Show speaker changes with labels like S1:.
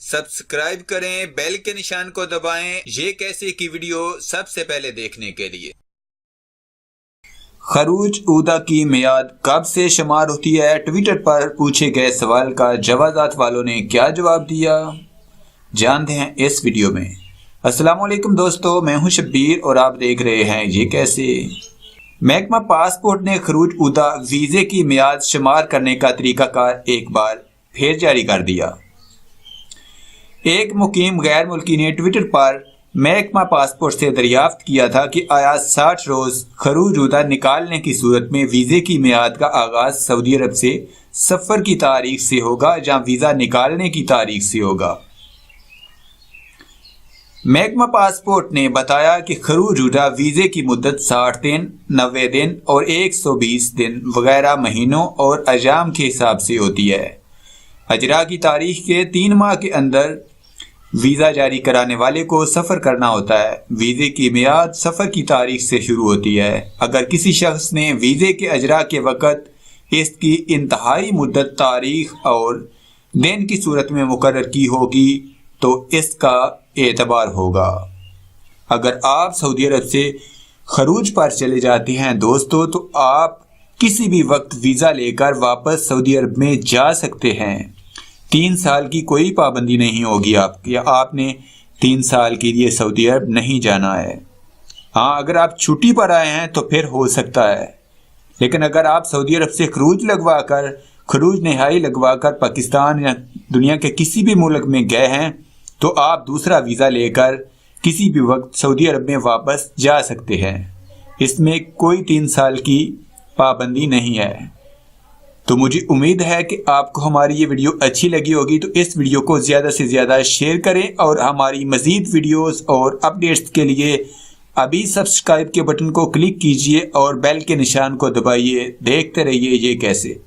S1: Subscribe करें, bell के निशान को दबाएं ये कैसे की वीडियो सबसे पहले देखने के लिए। खरूज ऊदा की मियाद कब से शुमार होती है? ट्विटर पर पूछे गए सवाल का जवाजात वालों ने क्या जवाब दिया, जानते हैं इस वीडियो में। अस्सलाम वालेकुम दोस्तों, मैं हूं शब्बीर और आप देख रहे हैं ये कैसे। महकमा पासपोर्ट ने खरूज ऊदा वीज़े की मियाद शुमार करने का तरीकाकार एक बार फिर जारी कर दिया। एक मुकीम गैर मुल्की ने ट्विटर पर महकमा पासपोर्ट से दरियाफ्त किया था कि आया 60 रोज़ खरूज ऊदा निकालने की सूरत में वीज़े की मियाद का आगाज़ सऊदी अरब से सफ़र की तारीख से होगा या वीज़ा निकालने की तारीख से होगा। महकमा पासपोर्ट ने बताया कि खरूज ऊदा वीज़े की मुद्दत 60 दिन, 90 दिन और 120 दिन वगैरह महीनों और अयाम के हिसाब से होती है। अजरा की तारीख के 3 माह के अंदर वीज़ा जारी कराने वाले को सफ़र करना होता है। वीज़े की मियाद सफ़र की तारीख से शुरू होती है। अगर किसी शख्स ने वीज़े के अजरा के वक़्त इसकी इंतहाई मुद्दत, तारीख और दिन की सूरत में मुकर्रर की होगी तो इसका एतबार होगा। अगर आप सऊदी अरब से खरूज पर चले जाते हैं दोस्तों, तो आप किसी भी वक्त वीज़ा लेकर वापस सऊदी अरब में जा सकते हैं। 3 साल की कोई पाबंदी नहीं होगी आपकी, आपने 3 साल के लिए सऊदी अरब नहीं जाना है। हाँ, अगर आप छुट्टी पर आए हैं तो फिर हो सकता है, लेकिन अगर आप सऊदी अरब से खरूज नहाई लगवा कर पाकिस्तान या दुनिया के किसी भी मुल्क में गए हैं तो आप दूसरा वीज़ा लेकर किसी भी वक्त सऊदी अरब में वापस जा सकते हैं। इसमें कोई 3 साल की पाबंदी नहीं है। तो मुझे उम्मीद है कि आपको हमारी ये वीडियो अच्छी लगी होगी, तो इस वीडियो को ज़्यादा से ज़्यादा शेयर करें और हमारी मज़ीद वीडियोस और अपडेट्स के लिए अभी सब्सक्राइब के बटन को क्लिक कीजिए और बेल के निशान को दबाइए। देखते रहिए ये कैसे।